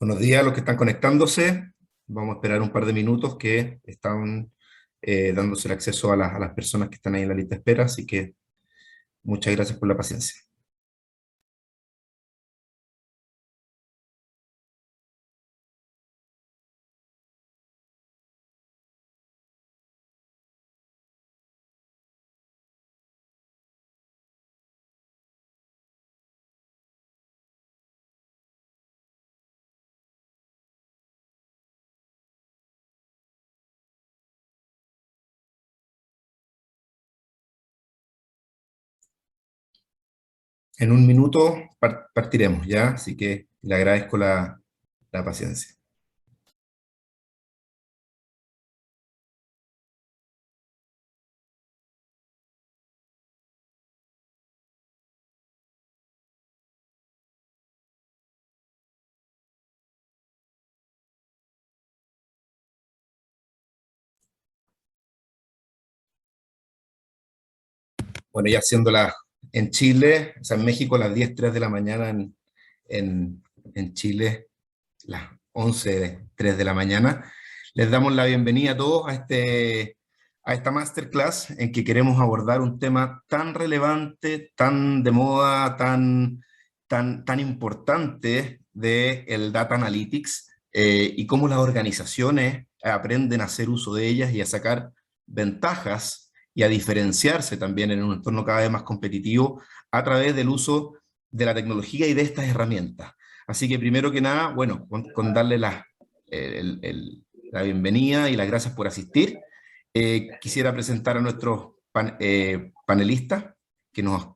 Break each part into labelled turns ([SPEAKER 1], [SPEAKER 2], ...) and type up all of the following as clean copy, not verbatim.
[SPEAKER 1] Buenos días a los que están conectándose. Vamos a esperar un par de minutos que están dándose el acceso a las personas que están ahí en la lista de espera, así que muchas gracias por la paciencia. En un minuto partiremos, ¿ya? Así que le agradezco la paciencia. Bueno, ya siendo en Chile, o sea, en México las 10:03 de la mañana, en Chile las 11:03 de la mañana. Les damos la bienvenida a todos a esta masterclass en que queremos abordar un tema tan relevante, tan de moda, tan importante del Data Analytics, y cómo las organizaciones aprenden a hacer uso de ellas y a sacar ventajas y a diferenciarse también en un entorno cada vez más competitivo a través del uso de la tecnología y de estas herramientas. Así que primero que nada, bueno, con darle la bienvenida y las gracias por asistir, quisiera presentar a nuestros panelistas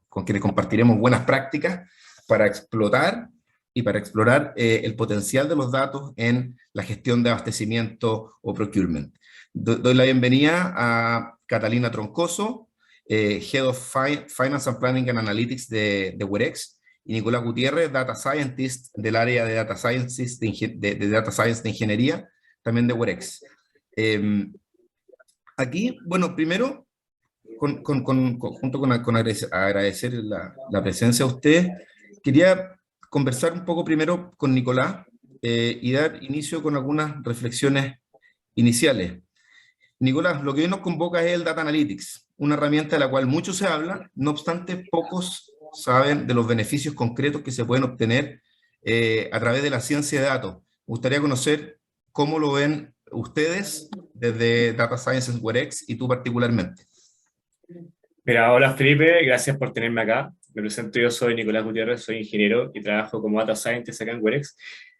[SPEAKER 1] con quienes compartiremos buenas prácticas para explotar y para explorar el potencial de los datos en la gestión de abastecimiento o procurement. Doy la bienvenida a Catalina Troncoso, Head of Finance and Planning and Analytics de WEREX, y Nicolás Gutiérrez, Data Scientist del área de Data Science de Data Science de Ingeniería, también de WEREX. Aquí, bueno, primero, junto con agradecer la presencia a ustedes, quería conversar un poco primero con Nicolás y dar inicio con algunas reflexiones iniciales. Nicolás, lo que hoy nos convoca es el Data Analytics, una herramienta de la cual mucho se habla, no obstante pocos saben de los beneficios concretos que se pueden obtener a través de la ciencia de datos. Me gustaría conocer cómo lo ven ustedes desde Data Sciences WEREX y tú particularmente.
[SPEAKER 2] Mira, hola Felipe, gracias por tenerme acá. Me presento, yo soy Nicolás Gutiérrez, soy ingeniero y trabajo como Data Scientist acá en WEREX.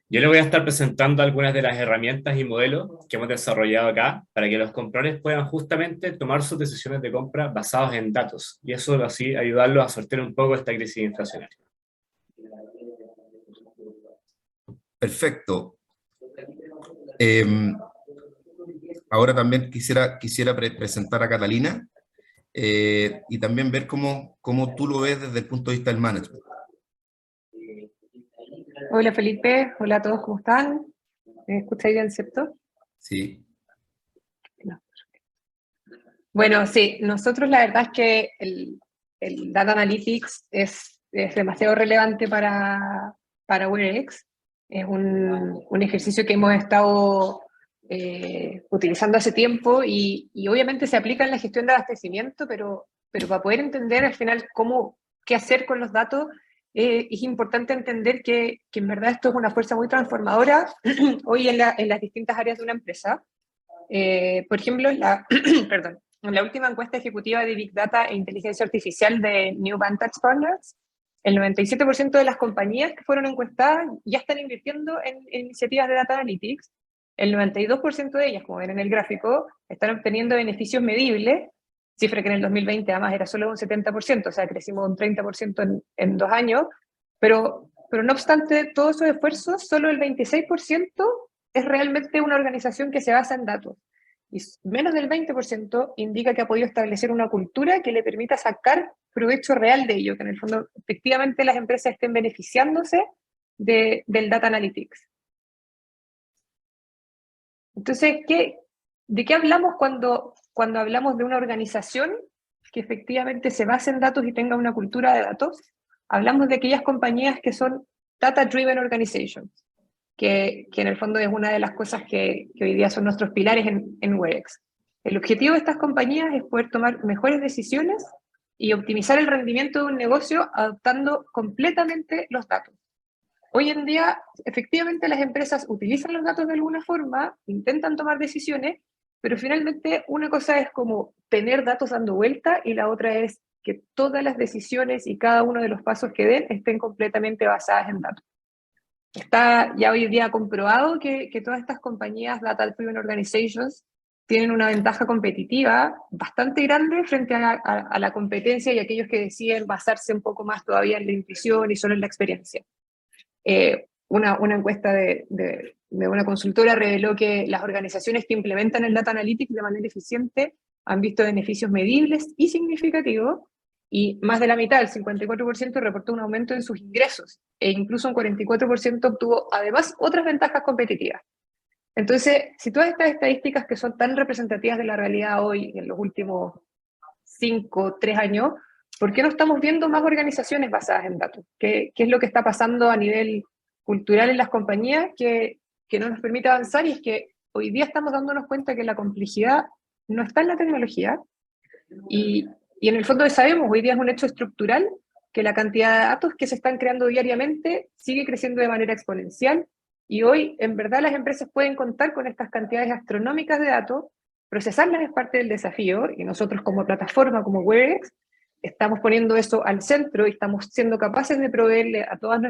[SPEAKER 2] Yo le voy a estar presentando algunas de las herramientas y modelos que hemos desarrollado acá para que los compradores puedan justamente tomar sus decisiones de compra basadas en datos y eso así ayudarlos a sortear un poco esta crisis inflacionaria.
[SPEAKER 1] Perfecto. Ahora también quisiera presentar a Catalina y también ver cómo tú lo ves desde el punto de vista del management.
[SPEAKER 3] Hola Felipe, hola a todos, ¿cómo están? ¿Me escucháis bien, cierto?
[SPEAKER 1] Sí.
[SPEAKER 3] No. Bueno, sí, nosotros la verdad es que el Data Analytics es demasiado relevante para WEREX. Es un ejercicio que hemos estado utilizando hace tiempo y obviamente se aplica en la gestión de abastecimiento, pero para poder entender al final qué hacer con los datos, es importante entender que en verdad esto es una fuerza muy transformadora hoy en las distintas áreas de una empresa. Por ejemplo, perdón, en la última encuesta ejecutiva de Big Data e Inteligencia Artificial de New Vantage Partners, el 97% de las compañías que fueron encuestadas ya están invirtiendo en iniciativas de Data Analytics. El 92% de ellas, como ven en el gráfico, están obteniendo beneficios medibles, cifra que en el 2020 además era solo un 70%, o sea, crecimos un 30% en 2 años, pero no obstante todos esos esfuerzos, solo el 26% es realmente una organización que se basa en datos. Y menos del 20% indica que ha podido establecer una cultura que le permita sacar provecho real de ello, que en el fondo efectivamente las empresas estén beneficiándose del Data Analytics. Entonces, ¿de qué hablamos cuando hablamos de una organización que efectivamente se base en datos y tenga una cultura de datos? Hablamos de aquellas compañías que son data-driven organizations. que en el fondo es una de las cosas que hoy día son nuestros pilares en WebEx. El objetivo de estas compañías es poder tomar mejores decisiones y optimizar el rendimiento de un negocio adoptando completamente los datos. Hoy en día, efectivamente, las empresas utilizan los datos de alguna forma, intentan tomar decisiones, pero finalmente una cosa es como tener datos dando vuelta y la otra es que todas las decisiones y cada uno de los pasos que den estén completamente basadas en datos. Está ya hoy día comprobado que todas estas compañías, Data-Driven Organizations, tienen una ventaja competitiva bastante grande frente a la competencia y aquellos que deciden basarse un poco más todavía en la intuición y solo en la experiencia. Una encuesta de una consultora reveló que las organizaciones que implementan el Data Analytics de manera eficiente han visto beneficios medibles y significativos, y más de la mitad, el 54%, reportó un aumento en sus ingresos, e incluso un 44% obtuvo además otras ventajas competitivas. Entonces, si todas estas estadísticas que son tan representativas de la realidad hoy, en los últimos 3 años, ¿por qué no estamos viendo más organizaciones basadas en datos? ¿Qué es lo que está pasando a nivel cultural en las compañías que no nos permite avanzar? Y es que hoy día estamos dándonos cuenta que la complejidad no está en la tecnología, y en el fondo sabemos, hoy día es un hecho estructural, que la cantidad de datos que se están creando diariamente sigue creciendo de manera exponencial, y hoy en verdad las empresas pueden contar con estas cantidades astronómicas de datos. Procesarlas es parte del desafío, y nosotros como plataforma, como WebEx, estamos poniendo eso al centro y estamos siendo capaces de proveerle a todos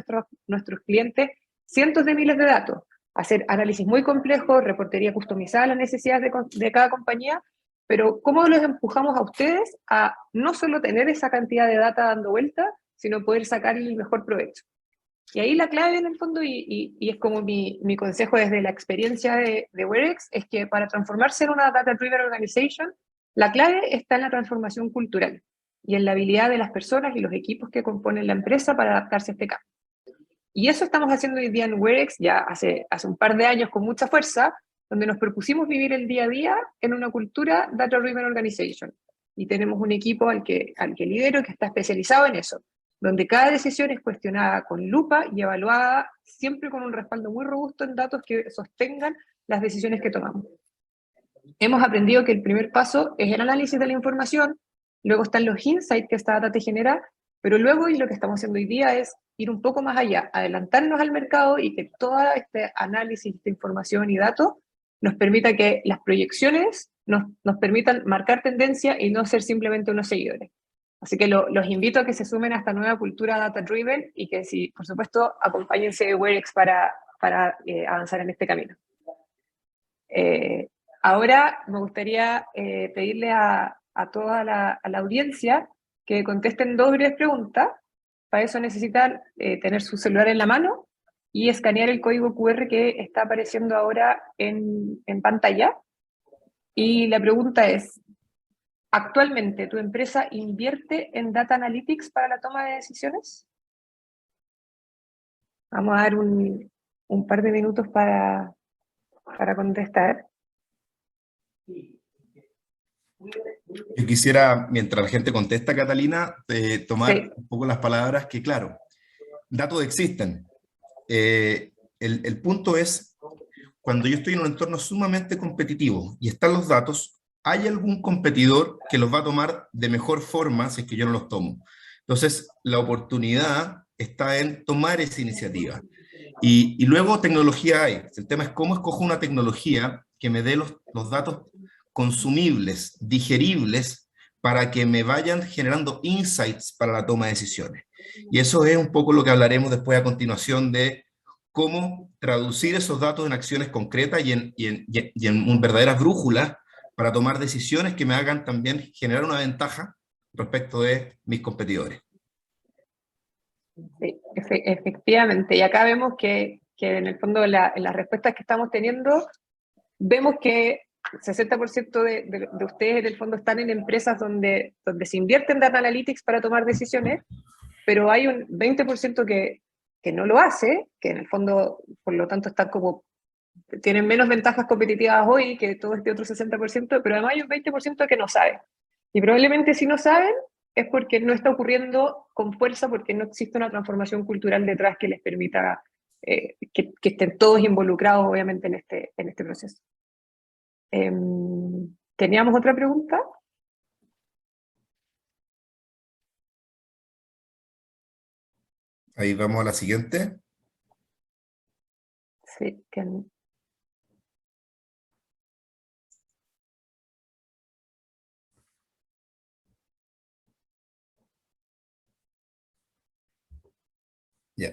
[SPEAKER 3] nuestros clientes cientos de miles de datos, hacer análisis muy complejos, reportería customizada a las necesidades de cada compañía, pero ¿cómo los empujamos a ustedes a no solo tener esa cantidad de data dando vuelta, sino poder sacarle el mejor provecho? Y ahí la clave en el fondo, y es como mi consejo desde la experiencia de WebEx, es que para transformarse en una Data-Driven Organization, la clave está en la transformación cultural y en la habilidad de las personas y los equipos que componen la empresa para adaptarse a este cambio. Y eso estamos haciendo hoy día en WebEx, ya hace un par de años con mucha fuerza, donde nos propusimos vivir el día a día en una cultura Data-Driven Organization. Y tenemos un equipo al que lidero que está especializado en eso, donde cada decisión es cuestionada con lupa y evaluada siempre con un respaldo muy robusto en datos que sostengan las decisiones que tomamos. Hemos aprendido que el primer paso es el análisis de la información, luego están los insights que esta data te genera, pero luego, y lo que estamos haciendo hoy día, es ir un poco más allá, adelantarnos al mercado y que todo este análisis, esta información y datos nos permita que las proyecciones nos permitan marcar tendencia y no ser simplemente unos seguidores. Así que los invito a que se sumen a esta nueva cultura data-driven y que, sí, por supuesto, acompáñense de WebEx para avanzar en este camino. Ahora me gustaría pedirle a toda la audiencia que contesten 2 breves preguntas. Para eso necesitan tener su celular en la mano y escanear el código QR que está apareciendo ahora en pantalla. Y la pregunta es: ¿actualmente tu empresa invierte en Data Analytics para la toma de decisiones? Vamos a dar un par de minutos para contestar.
[SPEAKER 1] Yo quisiera, mientras la gente contesta, Catalina, tomar
[SPEAKER 3] Sí.
[SPEAKER 1] un poco las palabras que, claro, datos existen. El punto es, cuando yo estoy en un entorno sumamente competitivo y están los datos, ¿hay algún competidor que los va a tomar de mejor forma si es que yo no los tomo? Entonces, la oportunidad está en tomar esa iniciativa. Y luego tecnología hay. El tema es cómo escojo una tecnología que me dé los datos consumibles, digeribles, para que me vayan generando insights para la toma de decisiones. Y eso es un poco lo que hablaremos después a continuación de cómo traducir esos datos en acciones concretas y en verdaderas brújulas para tomar decisiones que me hagan también generar una ventaja respecto de mis competidores.
[SPEAKER 3] Sí, efectivamente. Y acá vemos que en el fondo en las respuestas que estamos teniendo, vemos que el 60% de ustedes en el fondo están en empresas donde se invierte en Data Analytics para tomar decisiones, pero hay un 20% que no lo hace, que en el fondo, por lo tanto, están tienen menos ventajas competitivas hoy que todo este otro 60%, pero además hay un 20% que no sabe. Y probablemente si no saben, es porque no está ocurriendo con fuerza, porque no existe una transformación cultural detrás que les permita que estén todos involucrados, obviamente, en este proceso. ¿Teníamos otra pregunta?
[SPEAKER 1] Ahí vamos a la siguiente.
[SPEAKER 3] Sí,
[SPEAKER 1] Ya.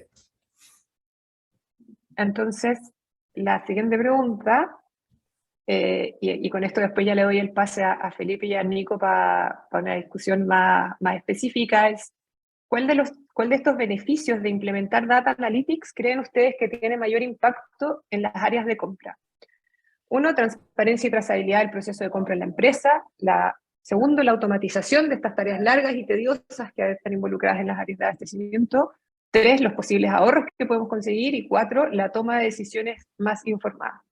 [SPEAKER 3] Entonces, la siguiente pregunta, y con esto después ya le doy el pase a Felipe y a Nico para una discusión más específica, es ¿cuál de estos beneficios de implementar Data Analytics creen ustedes que tiene mayor impacto en las áreas de compra? Uno, transparencia y trazabilidad del proceso de compra en la empresa. Segundo, la automatización de estas tareas largas y tediosas que están involucradas en las áreas de abastecimiento. 3, los posibles ahorros que podemos conseguir. Y 4, la toma de decisiones más informada.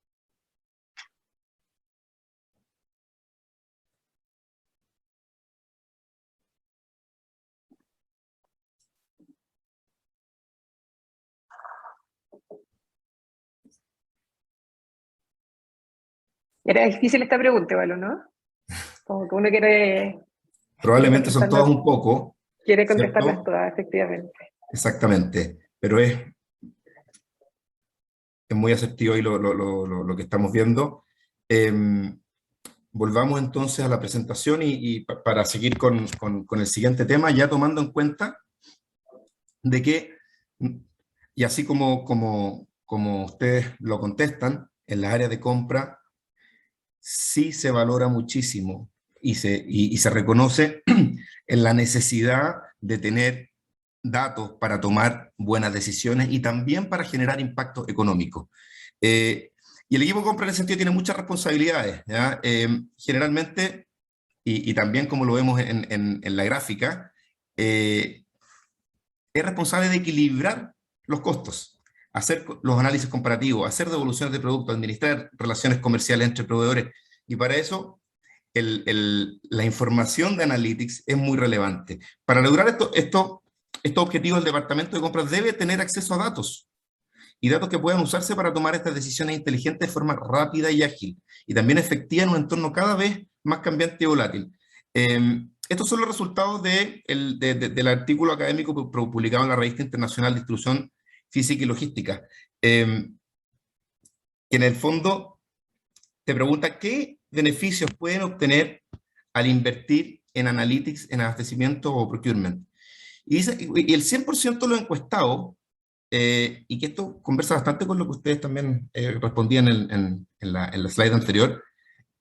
[SPEAKER 3] Era difícil esta pregunta, ¿vale? ¿No? Como que uno quiere
[SPEAKER 1] Probablemente son todas un poco,
[SPEAKER 3] quiere
[SPEAKER 1] ¿cierto?
[SPEAKER 3] contestarlas todas, efectivamente.
[SPEAKER 1] Exactamente, pero es muy asertivo ahí lo que estamos viendo. Volvamos entonces a la presentación y para seguir con el siguiente tema, ya tomando en cuenta de que, y así como ustedes lo contestan, en las áreas de compra sí se valora muchísimo y se reconoce en la necesidad de tener datos para tomar buenas decisiones y también para generar impacto económico. Y el equipo de compra en ese sentido tiene muchas responsabilidades, ¿ya? Generalmente, y también como lo vemos en la gráfica, es responsable de equilibrar los costos, hacer los análisis comparativos, hacer devoluciones de productos, administrar relaciones comerciales entre proveedores, y para eso la información de Analytics es muy relevante. Para lograr estos objetivos, el departamento de compras debe tener acceso a datos, y datos que puedan usarse para tomar estas decisiones inteligentes de forma rápida y ágil, y también efectiva en un entorno cada vez más cambiante y volátil. Estos son los resultados del artículo académico publicado en la Revista Internacional de Distribución Física y Logística, que en el fondo te pregunta qué beneficios pueden obtener al invertir en analytics, en abastecimiento o procurement. Y el 100% de los encuestados, y que esto conversa bastante con lo que ustedes también respondían en la slide anterior,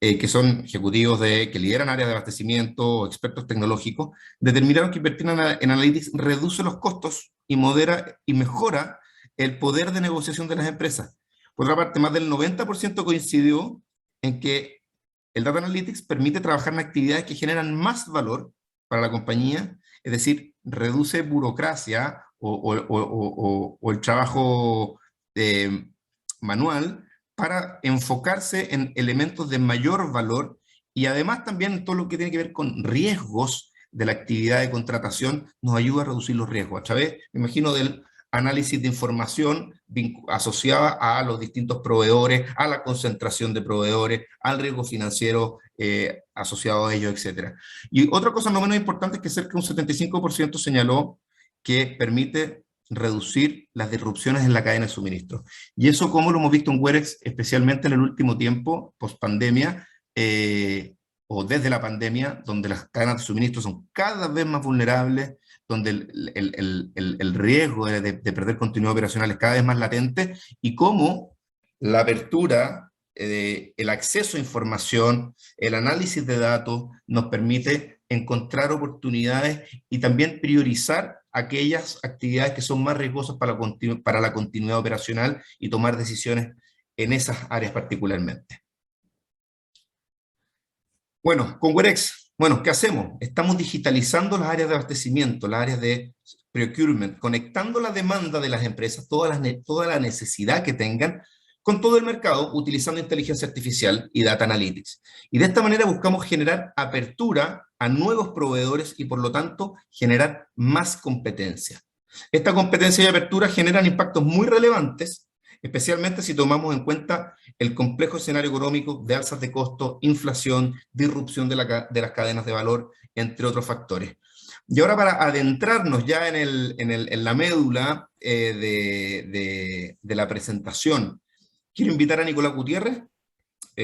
[SPEAKER 1] que son ejecutivos que lideran áreas de abastecimiento o expertos tecnológicos, determinaron que invertir en Analytics reduce los costos y modera y mejora el poder de negociación de las empresas. Por otra parte, más del 90% coincidió en que el Data Analytics permite trabajar en actividades que generan más valor para la compañía, es decir, reduce burocracia o el trabajo manual, para enfocarse en elementos de mayor valor y además también todo lo que tiene que ver con riesgos de la actividad de contratación nos ayuda a reducir los riesgos a través, me imagino, del análisis de información asociada a los distintos proveedores, a la concentración de proveedores, al riesgo financiero asociado a ellos, etc. Y otra cosa no menos importante es que cerca de un 75% señaló que permite reducir las disrupciones en la cadena de suministro. Y eso, como lo hemos visto en Werex, especialmente en el último tiempo, post pandemia, o desde la pandemia, donde las cadenas de suministro son cada vez más vulnerables, donde el riesgo de perder continuidad operacional es cada vez más latente, y cómo la apertura, el acceso a información, el análisis de datos, nos permite encontrar oportunidades y también priorizar aquellas actividades que son más riesgosas para la continuidad operacional y tomar decisiones en esas áreas particularmente. Bueno, con Werex, bueno, ¿qué hacemos? Estamos digitalizando las áreas de abastecimiento, las áreas de procurement, conectando la demanda de las empresas, toda la necesidad que tengan, con todo el mercado, utilizando inteligencia artificial y data analytics. Y de esta manera buscamos generar apertura a nuevos proveedores y, por lo tanto, generar más competencia. Esta competencia y apertura generan impactos muy relevantes, especialmente si tomamos en cuenta el complejo escenario económico de alzas de costos, inflación, disrupción de las cadenas de valor, entre otros factores. Y ahora, para adentrarnos ya en la médula de la presentación, quiero invitar a Nicolás Gutiérrez,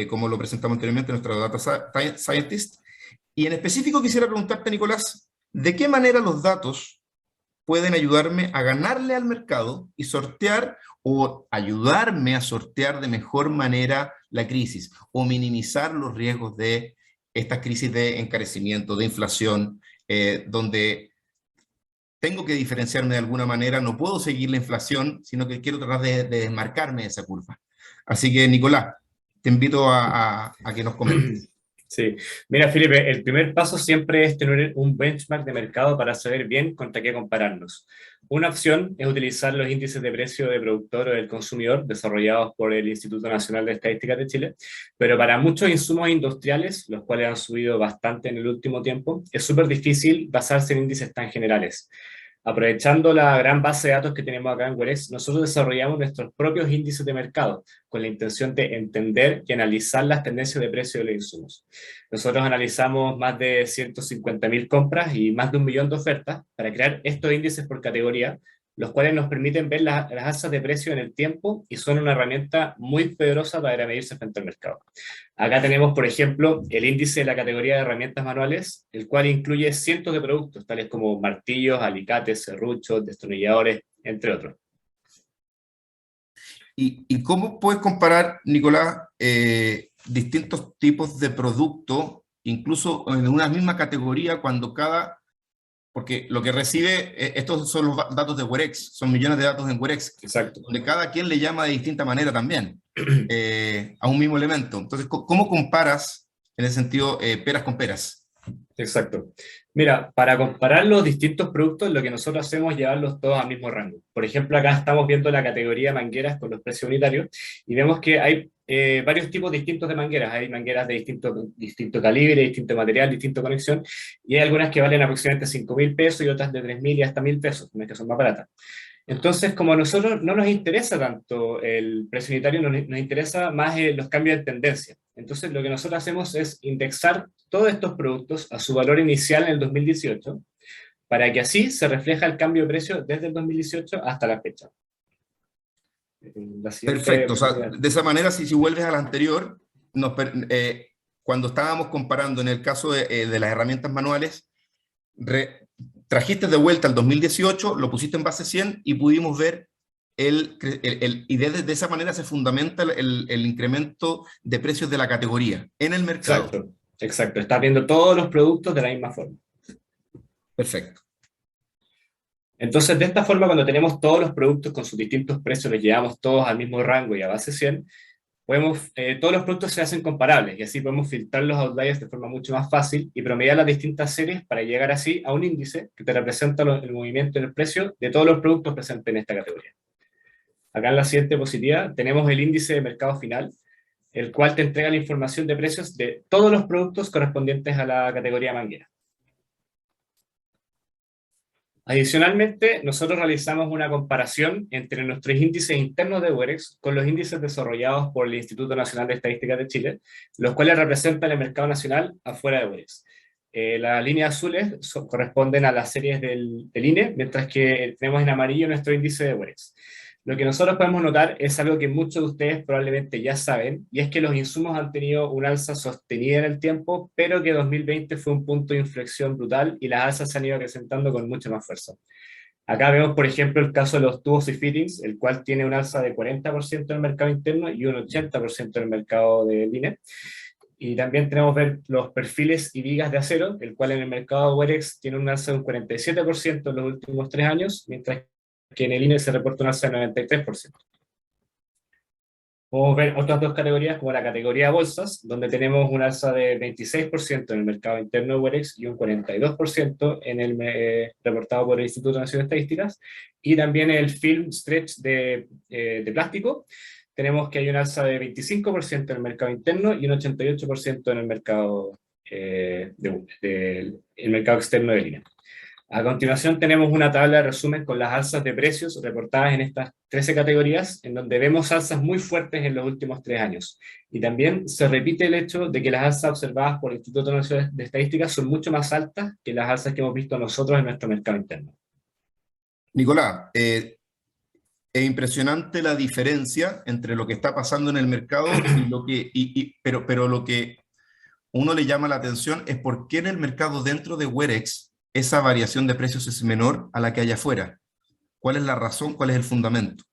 [SPEAKER 1] como lo presentamos anteriormente, nuestro Data Scientist, y en específico quisiera preguntarte, Nicolás, ¿de qué manera los datos pueden ayudarme a ganarle al mercado y sortear, o ayudarme a sortear de mejor manera la crisis, o minimizar los riesgos de estas crisis de encarecimiento, de inflación, donde tengo que diferenciarme de alguna manera, no puedo seguir la inflación, sino que quiero tratar de desmarcarme de esa curva? Así que, Nicolás, te invito a que nos comentes.
[SPEAKER 2] Sí, mira, Felipe, el primer paso siempre es tener un benchmark de mercado para saber bien contra qué compararnos. Una opción es utilizar los índices de precio del productor o del consumidor desarrollados por el Instituto Nacional de Estadística de Chile, pero para muchos insumos industriales, los cuales han subido bastante en el último tiempo, es súper difícil basarse en índices tan generales. Aprovechando la gran base de datos que tenemos acá en Werex, nosotros desarrollamos nuestros propios índices de mercado con la intención de entender y analizar las tendencias de precio de los insumos. Nosotros analizamos más de 150.000 compras y más de 1 millón de ofertas para crear estos índices por categoría, los cuales nos permiten ver las alzas de precio en el tiempo y son una herramienta muy poderosa para medirse frente al mercado. Acá tenemos, por ejemplo, el índice de la categoría de herramientas manuales, el cual incluye cientos de productos, tales como martillos, alicates, serruchos, destornilladores, entre otros.
[SPEAKER 1] ¿Y cómo puedes comparar, Nicolás, distintos tipos de productos, incluso en una misma categoría, cuando porque lo que recibe, estos son los datos de Werex, son millones de datos en Werex,
[SPEAKER 2] Exacto.
[SPEAKER 1] donde cada quien le llama de distinta manera también a un mismo elemento? Entonces, ¿cómo comparas, en ese sentido, peras con peras?
[SPEAKER 2] Exacto. Mira, para comparar los distintos productos, lo que nosotros hacemos es llevarlos todos al mismo rango. Por ejemplo, acá estamos viendo la categoría mangueras con los precios unitarios y vemos que hay varios tipos distintos de mangueras. Hay mangueras de distinto calibre, distinto material, distinta conexión, y hay algunas que valen aproximadamente 5.000 pesos y otras de 3.000 y hasta 1.000 pesos, unas que son más baratas. Entonces, como a nosotros no nos interesa tanto el precio unitario, nos interesa más los cambios de tendencia. Entonces, lo que nosotros hacemos es indexar todos estos productos a su valor inicial en el 2018, para que así se refleja el cambio de precio desde el 2018 hasta la fecha.
[SPEAKER 1] Perfecto, o sea, de esa manera, si vuelves a la anterior, cuando estábamos comparando en el caso de las herramientas manuales, trajiste de vuelta al 2018, lo pusiste en base 100 y pudimos ver y de esa manera se fundamenta el incremento de precios de la categoría en el mercado.
[SPEAKER 2] Exacto, exacto. Estás viendo todos los productos de la misma forma.
[SPEAKER 1] Perfecto.
[SPEAKER 2] Entonces, de esta forma, cuando tenemos todos los productos con sus distintos precios, los llevamos todos al mismo rango y a base 100, todos los productos se hacen comparables y así podemos filtrar los outliers de forma mucho más fácil y promediar las distintas series para llegar así a un índice que te representa el movimiento en el precio de todos los productos presentes en esta categoría. Acá en la siguiente diapositiva tenemos el índice de mercado final, el cual te entrega la información de precios de todos los productos correspondientes a la categoría manguera. Adicionalmente, nosotros realizamos una comparación entre nuestros índices internos de Werex con los índices desarrollados por el Instituto Nacional de Estadística de Chile, los cuales representan el mercado nacional afuera de Werex. Las líneas azules corresponden a las series del INE, mientras que tenemos en amarillo nuestro índice de Werex. Lo que nosotros podemos notar es algo que muchos de ustedes probablemente ya saben, y es que los insumos han tenido una alza sostenida en el tiempo, pero que 2020 fue un punto de inflexión brutal y las alzas se han ido acrecentando con mucha más fuerza. Acá vemos, por ejemplo, el caso de los tubos y fittings, el cual tiene una alza de 40% en el mercado interno y un 80% en el mercado de INE. Y también tenemos ver los perfiles y vigas de acero, el cual en el mercado de Werex tiene una alza de un 47% en los últimos 3 años, mientras que en el INE se reporta una alza del 93%. Podemos ver otras dos categorías, como la categoría de bolsas, donde tenemos una alza de 26% en el mercado interno de Werex y un 42% en el reportado por el Instituto Nacional de Estadísticas, y también el film stretch de plástico, tenemos que hay una alza de 25% en el mercado interno y un 88% en el mercado, el mercado externo de línea. A continuación tenemos una tabla de resumen con las alzas de precios reportadas en estas 13 categorías, en donde vemos alzas muy fuertes en los últimos 3 años. Y también se repite el hecho de que las alzas observadas por el Instituto Nacional de Estadística son mucho más altas que las alzas que hemos visto nosotros en nuestro mercado interno.
[SPEAKER 1] Nicolás, es impresionante la diferencia entre lo que está pasando en el mercado y lo que, pero lo que uno le llama la atención es por qué en el mercado dentro de Werex esa variación de precios es menor a la que hay afuera. ¿Cuál es la razón? ¿Cuál es el fundamento?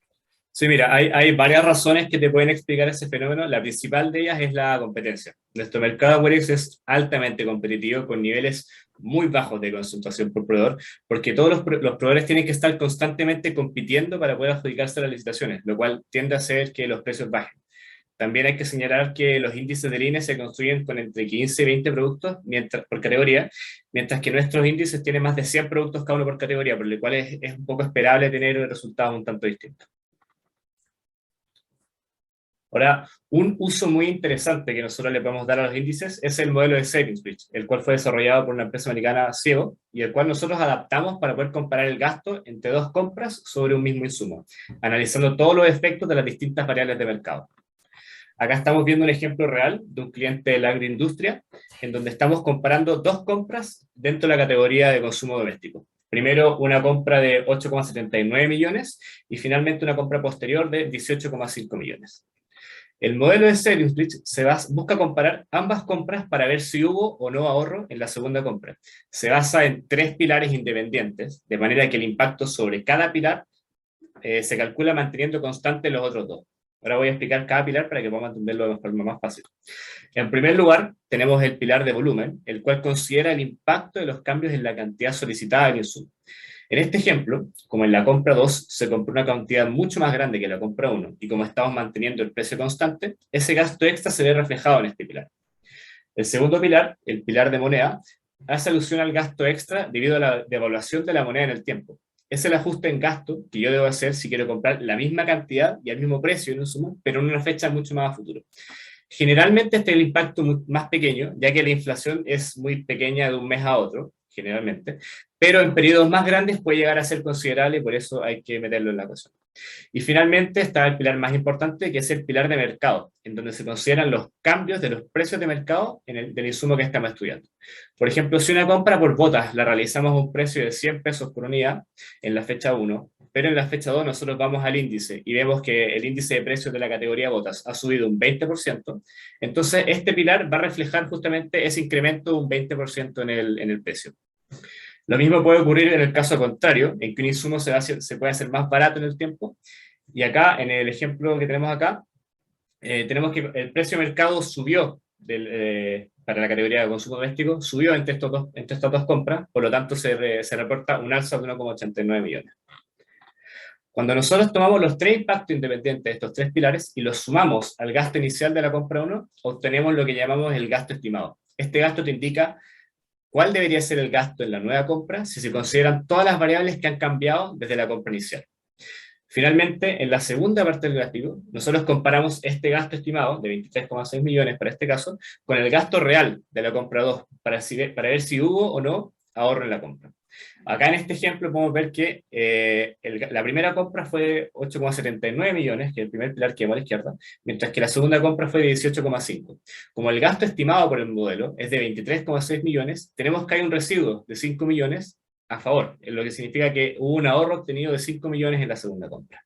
[SPEAKER 2] Sí, mira, hay varias razones que te pueden explicar ese fenómeno. La principal de ellas es la competencia. Nuestro mercado de Werex es altamente competitivo, con niveles muy bajos de concentración por proveedor, porque todos los proveedores tienen que estar constantemente compitiendo para poder adjudicarse las licitaciones, lo cual tiende a hacer que los precios bajen. También hay que señalar que los índices del INE se construyen con entre 15 y 20 productos por categoría, mientras que nuestros índices tienen más de 100 productos cada uno por categoría, por lo cual es un poco esperable tener resultados un tanto distintos. Ahora, un uso muy interesante que nosotros le podemos dar a los índices es el modelo de Savings Bridge, el cual fue desarrollado por una empresa americana, Ciego, y el cual nosotros adaptamos para poder comparar el gasto entre 2 compras sobre un mismo insumo, analizando todos los efectos de las distintas variables de mercado. Acá estamos viendo un ejemplo real de un cliente de la agroindustria, en donde estamos comparando 2 compras dentro de la categoría de consumo doméstico. Primero, una compra de 8,79 millones y finalmente una compra posterior de 18,5 millones. El modelo de Savings Bridge busca comparar ambas compras para ver si hubo o no ahorro en la segunda compra. Se basa en 3 pilares independientes, de manera que el impacto sobre cada pilar se calcula manteniendo constante los otros 2. Ahora voy a explicar cada pilar para que podamos entenderlo de forma más fácil. En primer lugar, tenemos el pilar de volumen, el cual considera el impacto de los cambios en la cantidad solicitada del insumo. En este ejemplo, como en la compra 2 se compró una cantidad mucho más grande que la compra 1, y como estamos manteniendo el precio constante, ese gasto extra se ve reflejado en este pilar. El segundo pilar, el pilar de moneda, hace alusión al gasto extra debido a la devaluación de la moneda en el tiempo. Es el ajuste en gasto que yo debo hacer si quiero comprar la misma cantidad y al mismo precio en un insumo, pero en una fecha mucho más a futuro. Generalmente este es el impacto más pequeño, ya que la inflación es muy pequeña de un mes a otro, generalmente, pero en periodos más grandes puede llegar a ser considerable y por eso hay que meterlo en la ecuación. Y finalmente está el pilar más importante, que es el pilar de mercado, en donde se consideran los cambios de los precios de mercado del insumo que estamos estudiando. Por ejemplo, si una compra por botas la realizamos a un precio de 100 pesos por unidad en la fecha 1, pero en la fecha 2 nosotros vamos al índice y vemos que el índice de precios de la categoría botas ha subido un 20%, entonces este pilar va a reflejar justamente ese incremento de un 20% en el precio. Lo mismo puede ocurrir en el caso contrario, en que un insumo se puede hacer más barato en el tiempo, y acá, en el ejemplo que tenemos acá, tenemos que el precio de mercado subió para la categoría de consumo doméstico, subió entre estas 2 compras, por lo tanto se reporta un alza de 1,89 millones. Cuando nosotros tomamos los 3 impactos independientes de estos 3 pilares y los sumamos al gasto inicial de la compra 1, obtenemos lo que llamamos el gasto estimado. Este gasto te indica cuál debería ser el gasto en la nueva compra si se consideran todas las variables que han cambiado desde la compra inicial. Finalmente, en la segunda parte del gráfico, nosotros comparamos este gasto estimado de 23,6 millones para este caso con el gasto real de la compra 2 para ver si hubo o no ahorro en la compra. Acá en este ejemplo podemos ver que la primera compra fue 8,79 millones, que es el primer pilar que vemos a la izquierda, mientras que la segunda compra fue de 18,5. Como el gasto estimado por el modelo es de 23,6 millones, tenemos que hay un residuo de 5 millones a favor, lo que significa que hubo un ahorro obtenido de 5 millones en la segunda compra.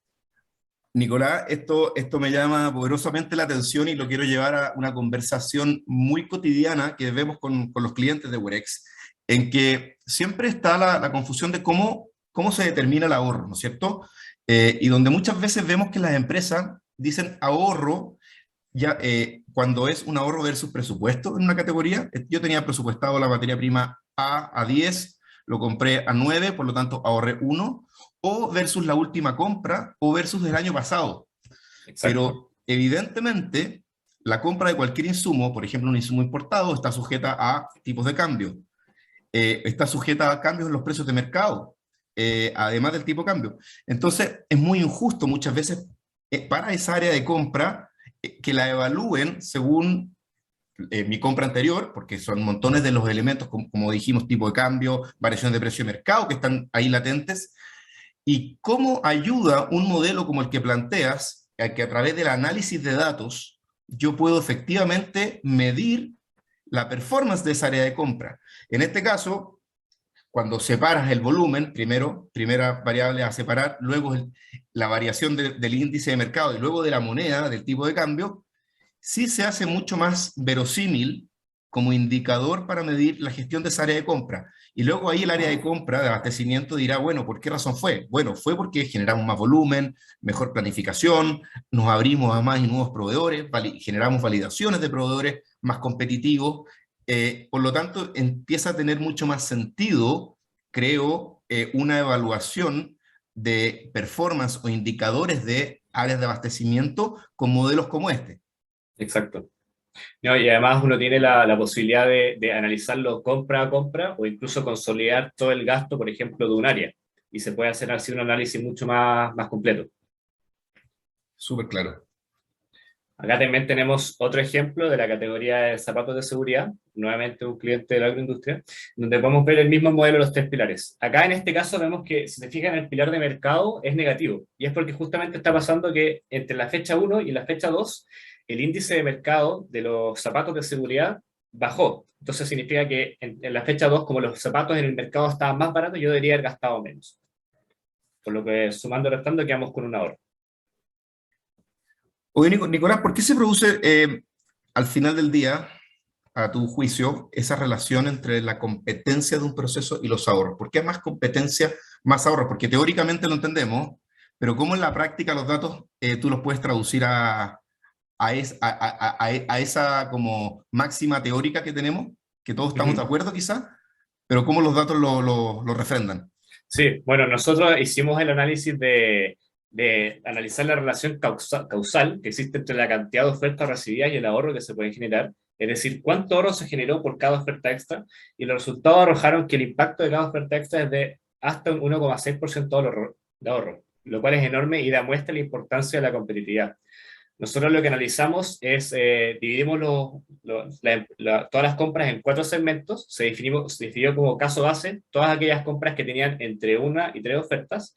[SPEAKER 1] Nicolás, esto me llama poderosamente la atención y lo quiero llevar a una conversación muy cotidiana que vemos con los clientes de Werex, en que siempre está la confusión de cómo se determina el ahorro, ¿no es cierto? Y donde muchas veces vemos que las empresas dicen ahorro ya, cuando es un ahorro versus presupuesto en una categoría. Yo tenía presupuestado la materia prima a 10, lo compré a 9, por lo tanto ahorré 1, o versus la última compra, o versus del año pasado. Exacto. Pero evidentemente la compra de cualquier insumo, por ejemplo un insumo importado, está sujeta a tipos de cambio. Está sujeta a cambios en los precios de mercado, además del tipo de cambio. Entonces, es muy injusto muchas veces para esa área de compra que la evalúen según mi compra anterior, porque son montones de los elementos, como dijimos, tipo de cambio, variación de precio de mercado, que están ahí latentes, y cómo ayuda un modelo como el que planteas, a que a través del análisis de datos yo puedo efectivamente medir la performance de esa área de compra. En este caso, cuando separas el volumen, primera variable a separar, luego la variación del índice de mercado y luego de la moneda, del tipo de cambio, sí se hace mucho más verosímil como indicador para medir la gestión de esa área de compra. Y luego ahí el área de compra, de abastecimiento, dirá, bueno, ¿por qué razón fue? Bueno, fue porque generamos más volumen, mejor planificación, nos abrimos a más y nuevos proveedores, generamos validaciones de proveedores más competitivos. Por lo tanto, empieza a tener mucho más sentido, creo, una evaluación de performance o indicadores de áreas de abastecimiento con modelos como este.
[SPEAKER 2] Exacto. No, y además uno tiene la posibilidad de analizarlo compra a compra o incluso consolidar todo el gasto, por ejemplo, de un área. Y se puede hacer así un análisis mucho más completo.
[SPEAKER 1] Súper claro.
[SPEAKER 2] Acá también tenemos otro ejemplo de la categoría de zapatos de seguridad, nuevamente un cliente de la agroindustria, donde podemos ver el mismo modelo de los tres pilares. Acá en este caso vemos que, si se fijan, el pilar de mercado es negativo, y es porque justamente está pasando que entre la fecha 1 y la fecha 2, el índice de mercado de los zapatos de seguridad bajó. Entonces significa que en la fecha 2, como los zapatos en el mercado estaban más baratos, yo debería haber gastado menos. Por lo que sumando y restando quedamos con un ahorro.
[SPEAKER 1] Oye, Nicolás, ¿por qué se produce al final del día, a tu juicio, esa relación entre la competencia de un proceso y los ahorros? ¿Por qué más competencia, más ahorros? Porque teóricamente lo entendemos, pero ¿cómo en la práctica los datos tú los puedes traducir a esa como máxima teórica que tenemos, que todos estamos de acuerdo quizás, pero cómo los datos lo refrendan?
[SPEAKER 2] Sí, bueno, nosotros hicimos el análisis de analizar la relación causal que existe entre la cantidad de ofertas recibidas y el ahorro que se puede generar, es decir, cuánto ahorro se generó por cada oferta extra, y los resultados arrojaron que el impacto de cada oferta extra es de hasta un 1,6% de ahorro, lo cual es enorme y demuestra la importancia de la competitividad. Nosotros lo que analizamos es, dividimos todas las compras en 4 segmentos, se definió como caso base todas aquellas compras que tenían entre 1 y 3 ofertas,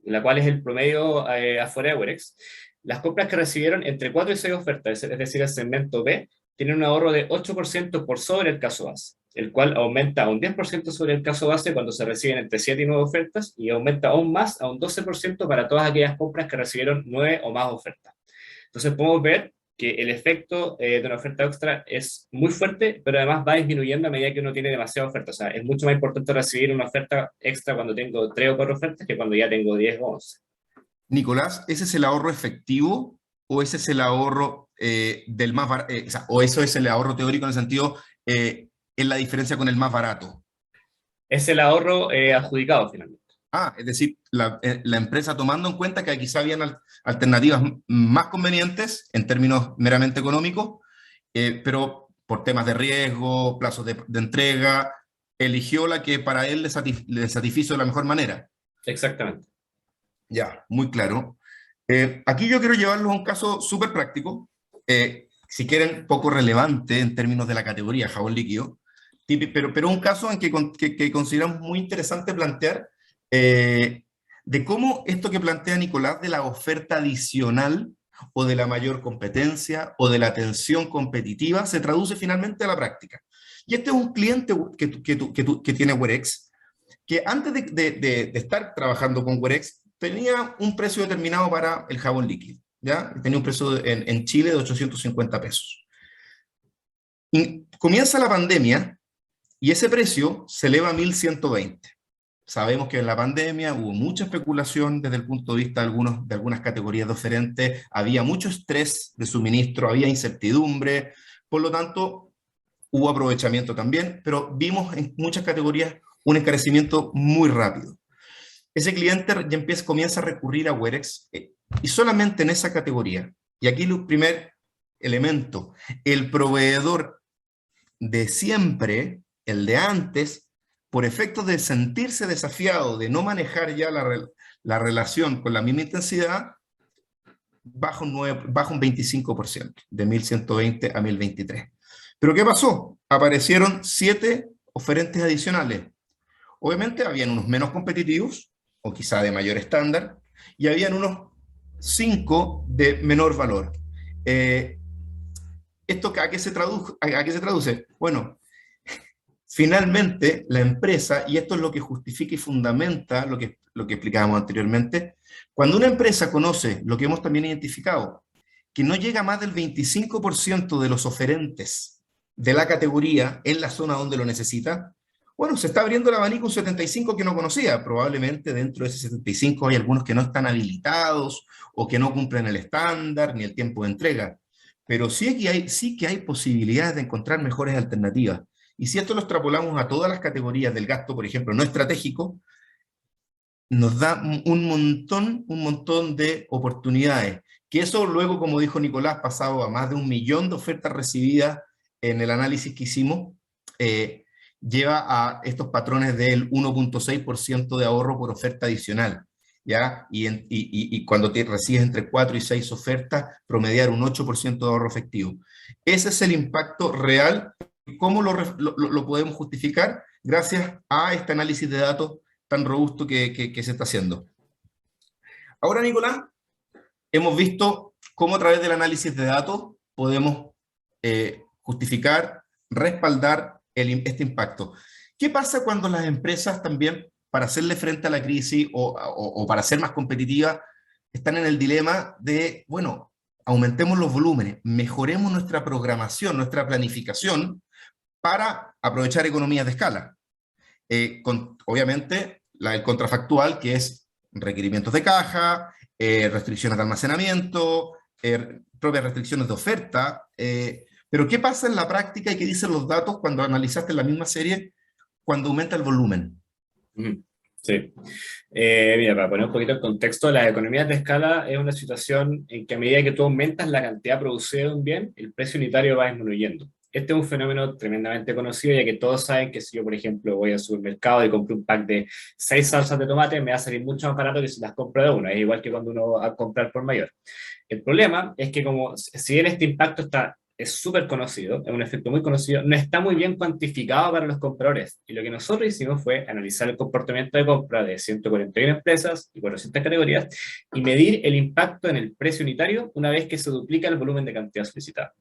[SPEAKER 2] la cual es el promedio afuera de Werex. Las compras que recibieron entre 4 y 6 ofertas, es decir, el segmento B, tienen un ahorro de 8% por sobre el caso base, el cual aumenta a un 10% sobre el caso base cuando se reciben entre 7 y 9 ofertas, y aumenta aún más a un 12% para todas aquellas compras que recibieron 9 o más ofertas. Entonces podemos ver que el efecto de una oferta extra es muy fuerte, pero además va disminuyendo a medida que uno tiene demasiada oferta. O sea, es mucho más importante recibir una oferta extra cuando tengo 3 o 4 ofertas que cuando ya tengo 10 o 11.
[SPEAKER 1] Nicolás, ¿ese es el ahorro efectivo o ese es el ahorro del más barato? O eso es el ahorro teórico en el sentido, en la diferencia con el más barato.
[SPEAKER 2] Es el ahorro adjudicado finalmente.
[SPEAKER 1] Es decir, la empresa tomando en cuenta que quizá habían alternativas más convenientes en términos meramente económicos, pero por temas de riesgo, plazos de entrega, eligió la que para él le satisfizo de la mejor manera.
[SPEAKER 2] Exactamente.
[SPEAKER 1] Ya, muy claro. Aquí yo quiero llevarlos a un caso súper práctico, si quieren, poco relevante en términos de la categoría jabón líquido, pero un caso en que consideramos muy interesante plantear, de cómo esto que plantea Nicolás de la oferta adicional o de la mayor competencia o de la tensión competitiva se traduce finalmente a la práctica. Y este es un cliente que tiene Werex, que antes de estar trabajando con Werex tenía un precio determinado para el jabón líquido, ¿ya? Tenía un precio en Chile de 850 pesos. Y comienza la pandemia y ese precio se eleva a 1.120. Sabemos que en la pandemia hubo mucha especulación desde el punto de vista de algunas categorías de oferentes, había mucho estrés de suministro, había incertidumbre, por lo tanto hubo aprovechamiento también, pero vimos en muchas categorías un encarecimiento muy rápido. Ese cliente ya comienza a recurrir a Werex y solamente en esa categoría. Y aquí el primer elemento, el proveedor de siempre, el de antes, por efecto de sentirse desafiado, de no manejar ya la relación con la misma intensidad, baja un 25%, de 1.120 a 1.023. Pero ¿qué pasó? Aparecieron 7 oferentes adicionales. Obviamente habían unos menos competitivos, o quizá de mayor estándar, y habían unos 5 de menor valor. ¿Esto a qué se traduce? Bueno, finalmente la empresa, y esto es lo que justifica y fundamenta lo que explicábamos anteriormente, cuando una empresa conoce lo que hemos también identificado, que no llega más del 25% de los oferentes de la categoría en la zona donde lo necesita, bueno, se está abriendo el abanico un 75 que no conocía. Probablemente dentro de ese 75 hay algunos que no están habilitados o que no cumplen el estándar ni el tiempo de entrega. Pero sí que hay posibilidades de encontrar mejores alternativas. Y si esto lo extrapolamos a todas las categorías del gasto, por ejemplo, no estratégico, nos da un montón de oportunidades. Que eso luego, como dijo Nicolás, pasado a más de 1 millón de ofertas recibidas en el análisis que hicimos, lleva a estos patrones del 1.6% de ahorro por oferta adicional, ¿ya? Y cuando te recibes entre 4 y 6 ofertas, promediar un 8% de ahorro efectivo. Ese es el impacto real. ¿Cómo lo podemos justificar? Gracias a este análisis de datos tan robusto que se está haciendo. Ahora, Nicolás, hemos visto cómo a través del análisis de datos podemos justificar, respaldar este impacto. ¿Qué pasa cuando las empresas también, para hacerle frente a la crisis o para ser más competitivas, están en el dilema de, bueno, aumentemos los volúmenes, mejoremos nuestra programación, nuestra planificación para aprovechar economías de escala? Obviamente, el contrafactual, que es requerimientos de caja, restricciones de almacenamiento, propias restricciones de oferta, pero ¿qué pasa en la práctica y qué dicen los datos cuando analizaste la misma serie cuando aumenta el volumen?
[SPEAKER 2] Sí. Mira, para poner un poquito el contexto, las economías de escala es una situación en que a medida que tú aumentas la cantidad producida de un bien, el precio unitario va disminuyendo. Este es un fenómeno tremendamente conocido, ya que todos saben que si yo, por ejemplo, voy al supermercado y compro un pack de 6 salsas de tomate, me va a salir mucho más barato que si las compro de una. Es igual que cuando uno va a comprar por mayor. El problema es que como, si bien este impacto es súper conocido, es un efecto muy conocido, no está muy bien cuantificado para los compradores. Y lo que nosotros hicimos fue analizar el comportamiento de compra de 141 empresas y 400 categorías y medir el impacto en el precio unitario una vez que se duplica el volumen de cantidad solicitada.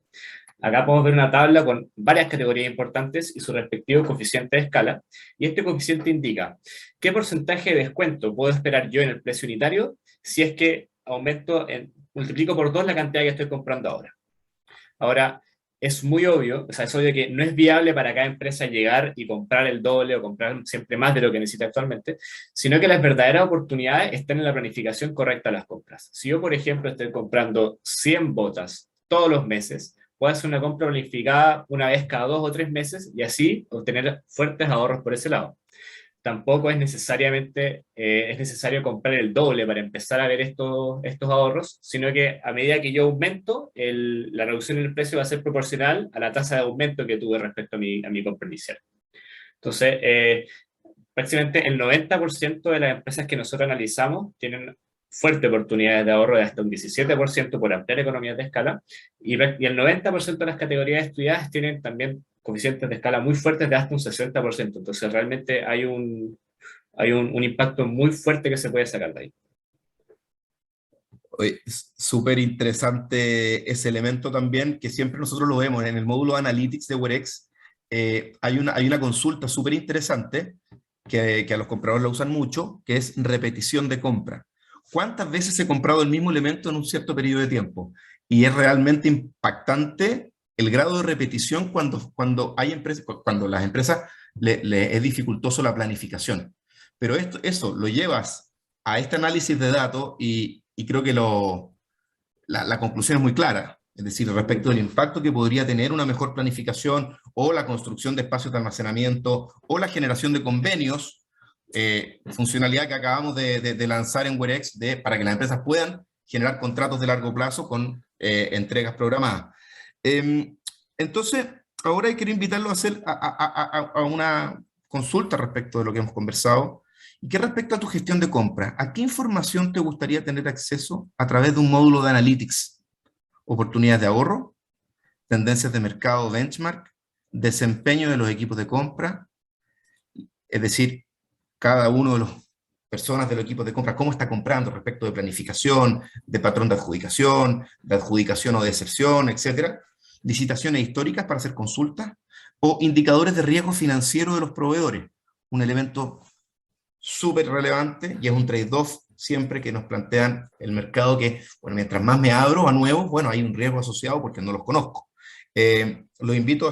[SPEAKER 2] Acá podemos ver una tabla con varias categorías importantes y su respectivo coeficiente de escala, y este coeficiente indica qué porcentaje de descuento puedo esperar yo en el precio unitario si es que multiplico por 2 la cantidad que estoy comprando ahora. Ahora, es muy obvio, o sea, es obvio que no es viable para cada empresa llegar y comprar el doble o comprar siempre más de lo que necesita actualmente, sino que las verdaderas oportunidades están en la planificación correcta de las compras. Si yo, por ejemplo, estoy comprando 100 botas todos los meses, puedo hacer una compra planificada una vez cada 2 o 3 meses y así obtener fuertes ahorros por ese lado. Tampoco es necesario comprar el doble para empezar a ver estos ahorros, sino que a medida que yo aumento, la reducción en el precio va a ser proporcional a la tasa de aumento que tuve respecto a mi compra inicial. Entonces, prácticamente el 90% de las empresas que nosotros analizamos tienen fuertes oportunidades de ahorro de hasta un 17% por ampliar economías de escala, y el 90% de las categorías estudiadas tienen también coeficientes de escala muy fuertes de hasta un 60%. Entonces realmente hay un impacto muy fuerte que se puede sacar de ahí.
[SPEAKER 1] Súper interesante ese elemento también, que siempre nosotros lo vemos en el módulo Analytics de WEREX. Hay una consulta súper interesante que a los compradores la usan mucho, que es repetición de compra. ¿Cuántas veces he comprado el mismo elemento en un cierto periodo de tiempo? Y es realmente impactante el grado de repetición cuando las empresas le es dificultoso la planificación. Pero eso lo llevas a este análisis de datos y creo que la conclusión es muy clara. Es decir, respecto del impacto que podría tener una mejor planificación o la construcción de espacios de almacenamiento o la generación de convenios, funcionalidad que acabamos de lanzar en WEREX para que las empresas puedan generar contratos de largo plazo con entregas programadas. Entonces, ahora quiero invitarlo a hacer a una consulta respecto de lo que hemos conversado. Y que respecto a tu gestión de compra, ¿a qué información te gustaría tener acceso a través de un módulo de Analytics? ¿Oportunidades de ahorro? ¿Tendencias de mercado benchmark? desempeño de los equipos de compra, es decir, cada uno de las personas del equipo de compra, cómo está comprando respecto de planificación, de patrón de adjudicación o de excepción, etc. Licitaciones históricas para hacer consultas, o indicadores de riesgo financiero de los proveedores, un elemento súper relevante y es un trade-off siempre que nos plantean el mercado que, bueno, mientras más me abro a nuevos, bueno, hay un riesgo asociado porque no los conozco. Los invito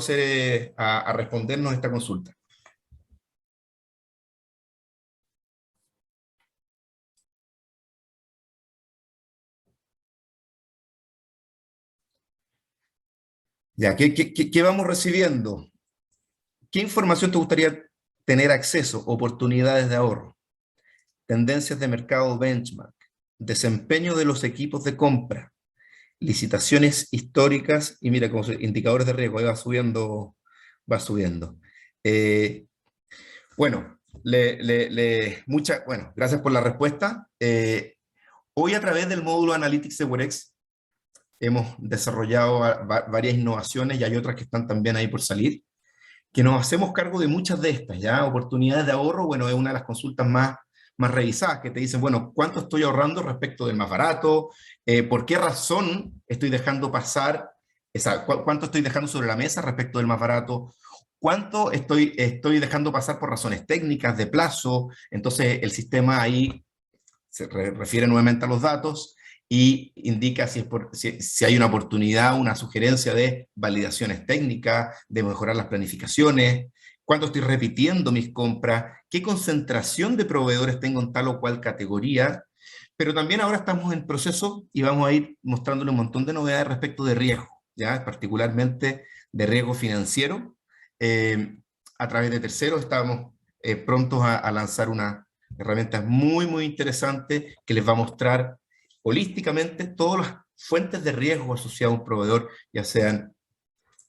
[SPEAKER 1] a respondernos esta consulta. Ya, ¿qué vamos recibiendo? ¿Qué información te gustaría tener acceso? Oportunidades de ahorro, tendencias de mercado benchmark, desempeño de los equipos de compra, licitaciones históricas, y mira, como indicadores de riesgo, ahí va subiendo, va subiendo. Bueno, bueno, gracias por la respuesta. Hoy a través del módulo Analytics de WEREX hemos desarrollado varias innovaciones y hay otras que están también ahí por salir, que nos hacemos cargo de muchas de estas, ¿ya? Oportunidades de ahorro, bueno, es una de las consultas más revisadas, que te dicen, bueno, ¿cuánto estoy ahorrando respecto del más barato? ¿Por qué razón estoy dejando pasar? ¿Cuánto estoy dejando sobre la mesa respecto del más barato? ¿Cuánto estoy dejando pasar por razones técnicas, de plazo? Entonces el sistema ahí se refiere nuevamente a los datos y indica si hay una oportunidad, una sugerencia de validaciones técnicas, de mejorar las planificaciones, cuánto estoy repitiendo mis compras, qué concentración de proveedores tengo en tal o cual categoría, pero también ahora estamos en proceso y vamos a ir mostrándole un montón de novedades respecto de riesgo, ¿ya? Particularmente de riesgo financiero. A través de terceros estamos prontos a lanzar una herramienta muy interesante que les va a mostrar holísticamente todas las fuentes de riesgo asociadas a un proveedor, ya sean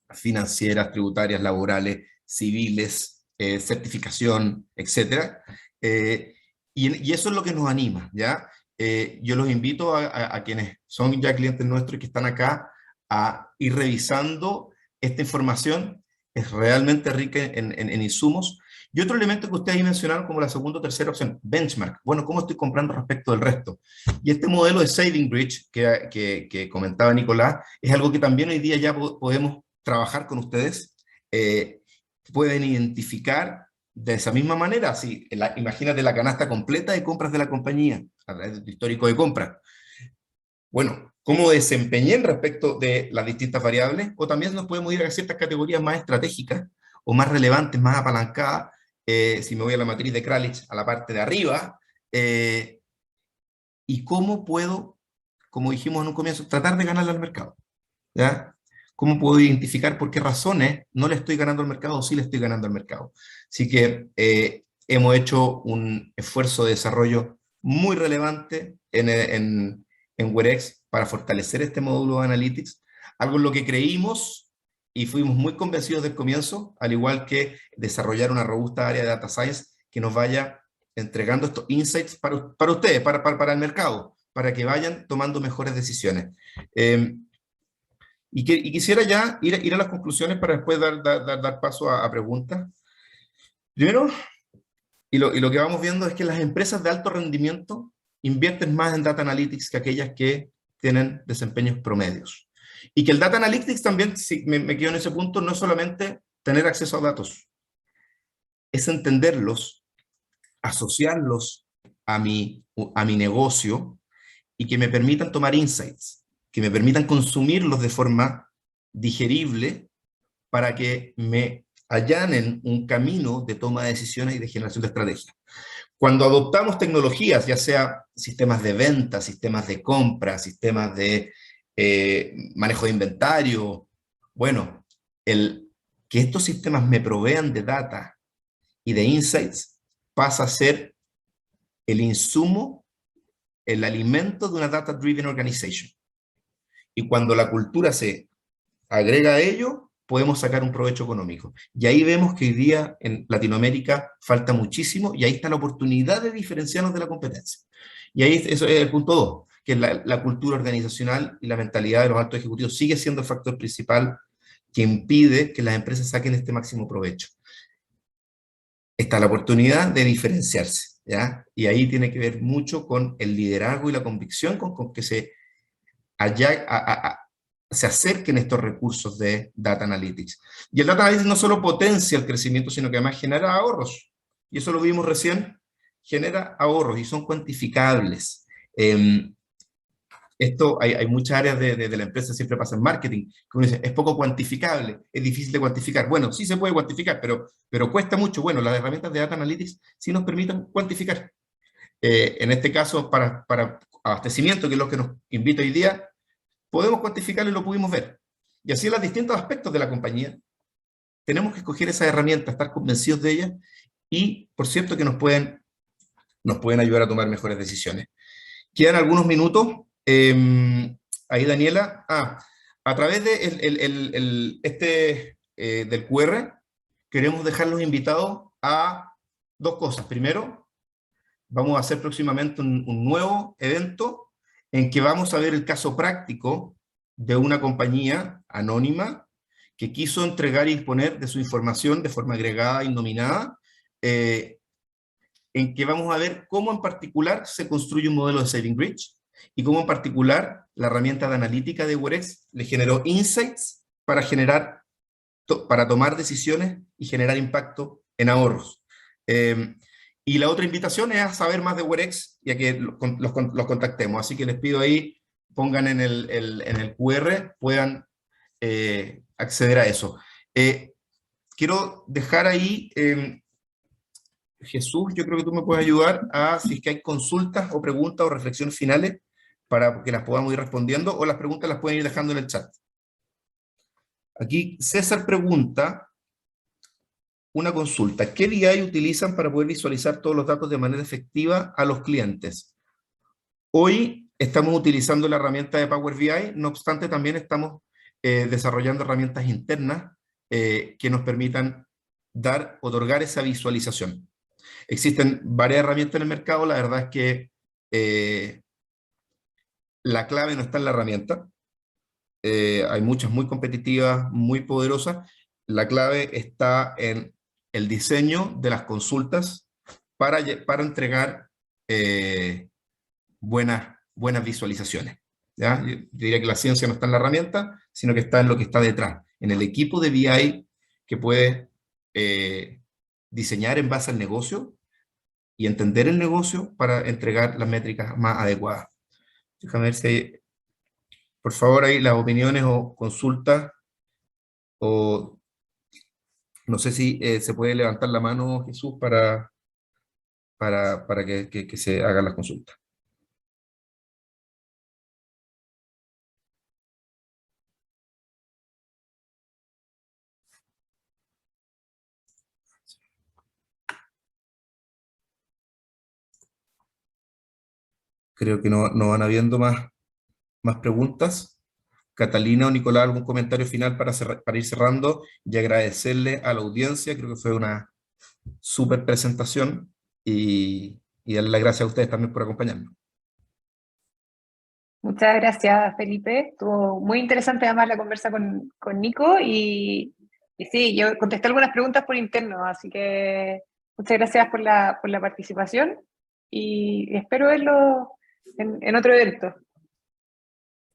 [SPEAKER 1] financieras, tributarias, laborales, civiles, certificación, etc. Y eso es lo que nos anima, ¿ya? Yo los invito a quienes son ya clientes nuestros y que están acá a ir revisando esta información. Es realmente rica en insumos. Y otro elemento que ustedes ahí mencionaron como la segunda o tercera opción, benchmark. Bueno, ¿cómo estoy comprando respecto del resto? Y este modelo de Saving Bridge que comentaba Nicolás, es algo que también hoy día ya podemos trabajar con ustedes. Pueden identificar de esa misma manera, si imagínate la canasta completa de compras de la compañía, a través del histórico de compras. Bueno, cómo desempeñé respecto de las distintas variables, o también nos podemos ir a ciertas categorías más estratégicas, o más relevantes, más apalancadas, si me voy a la matriz de Kralich, a la parte de arriba, y cómo puedo, como dijimos en un comienzo, tratar de ganarle al mercado, ¿ya? ¿Cómo puedo identificar por qué razones no le estoy ganando al mercado o sí le estoy ganando al mercado? Así que hemos hecho un esfuerzo de desarrollo muy relevante en WEREX para fortalecer este módulo de Analytics, algo en lo que creímos y fuimos muy convencidos del comienzo, al igual que desarrollar una robusta área de Data Science que nos vaya entregando estos insights para ustedes, para el mercado, para que vayan tomando mejores decisiones. Y quisiera ya ir a las conclusiones para después dar paso a preguntas. Primero, y lo que vamos viendo es que las empresas de alto rendimiento invierten más en Data Analytics que aquellas que tienen desempeños promedios. Y que el Data Analytics también, si me quedo en ese punto, no es solamente tener acceso a datos, es entenderlos, asociarlos a mi negocio y que me permitan tomar insights, que me permitan consumirlos de forma digerible para que me allanen un camino de toma de decisiones y de generación de estrategias. Cuando adoptamos tecnologías, ya sea sistemas de venta, sistemas de compra, sistemas de manejo de inventario, bueno, que estos sistemas me provean de data y de insights pasa a ser el insumo, el alimento de una data-driven organization. Y cuando la cultura se agrega a ello, podemos sacar un provecho económico. Y ahí vemos que hoy día en Latinoamérica falta muchísimo, y ahí está la oportunidad de diferenciarnos de la competencia. Y ahí eso es el punto 2, que es la cultura organizacional y la mentalidad de los altos ejecutivos sigue siendo el factor principal que impide que las empresas saquen este máximo provecho. Está la oportunidad de diferenciarse, ¿ya? Y ahí tiene que ver mucho con el liderazgo y la convicción con que se acerquen estos recursos de Data Analytics. Y el Data Analytics no solo potencia el crecimiento, sino que además genera ahorros. Y eso lo vimos recién, genera ahorros y son cuantificables. Esto hay muchas áreas de la empresa, siempre pasa en marketing, que uno dice, es poco cuantificable, es difícil de cuantificar. Bueno, sí se puede cuantificar, pero cuesta mucho. Bueno, las herramientas de Data Analytics sí nos permiten cuantificar. En este caso, para abastecimiento, que es lo que nos invita hoy día, podemos cuantificarlo y lo pudimos ver. Y así en los distintos aspectos de la compañía, tenemos que escoger esas herramientas, estar convencidos de ellas, y por cierto que nos pueden ayudar a tomar mejores decisiones. Quedan algunos minutos. Ahí Daniela, a través de del QR, queremos dejarlos invitados a dos cosas. Primero, vamos a hacer próximamente un nuevo evento en que vamos a ver el caso práctico de una compañía anónima que quiso entregar y disponer de su información de forma agregada y nominada, en que vamos a ver cómo en particular se construye un modelo de Saving Bridge, y cómo en particular la herramienta de analítica de WEREX le generó insights para tomar decisiones y generar impacto en ahorros. Y la otra invitación es a saber más de WEREX y a que los contactemos. Así que les pido ahí, pongan en el QR, puedan acceder a eso. Quiero dejar ahí, Jesús, yo creo que tú me puedes ayudar si es que hay consultas o preguntas o reflexiones finales para que las podamos ir respondiendo, o las preguntas las pueden ir dejando en el chat. Aquí César pregunta una consulta. ¿Qué BI utilizan para poder visualizar todos los datos de manera efectiva a los clientes? Hoy estamos utilizando la herramienta de Power BI, no obstante también estamos desarrollando herramientas internas que nos permitan otorgar esa visualización. Existen varias herramientas en el mercado, la verdad es que la clave no está en la herramienta. Hay muchas muy competitivas, muy poderosas. La clave está en el diseño de las consultas para entregar buenas visualizaciones, ¿ya? Yo diría que la ciencia no está en la herramienta, sino que está en lo que está detrás, en el equipo de BI que puede diseñar en base al negocio y entender el negocio para entregar las métricas más adecuadas. Déjame ver si hay, por favor, ahí las opiniones o consultas, o no sé si se puede levantar la mano, Jesús, para que se hagan las consultas. Creo que no van habiendo más preguntas. Catalina o Nicolás, ¿algún comentario final para ir cerrando y agradecerle a la audiencia? Creo que fue una súper presentación y darle las gracias a ustedes también por acompañarnos.
[SPEAKER 3] Muchas gracias, Felipe. Estuvo muy interesante además la conversa con Nico y sí, yo contesté algunas preguntas por interno, así que muchas gracias por la participación y espero verlo en otro evento.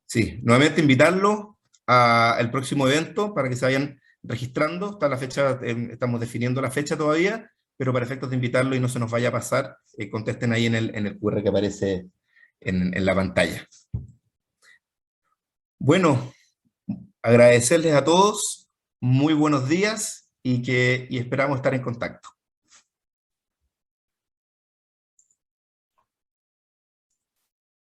[SPEAKER 1] Sí, nuevamente invitarlos al próximo evento para que se vayan registrando. Está la fecha, estamos definiendo la fecha todavía, pero para efectos de invitarlo y no se nos vaya a pasar, contesten ahí en el QR que aparece en la pantalla. Bueno, agradecerles a todos, muy buenos días y esperamos estar en contacto.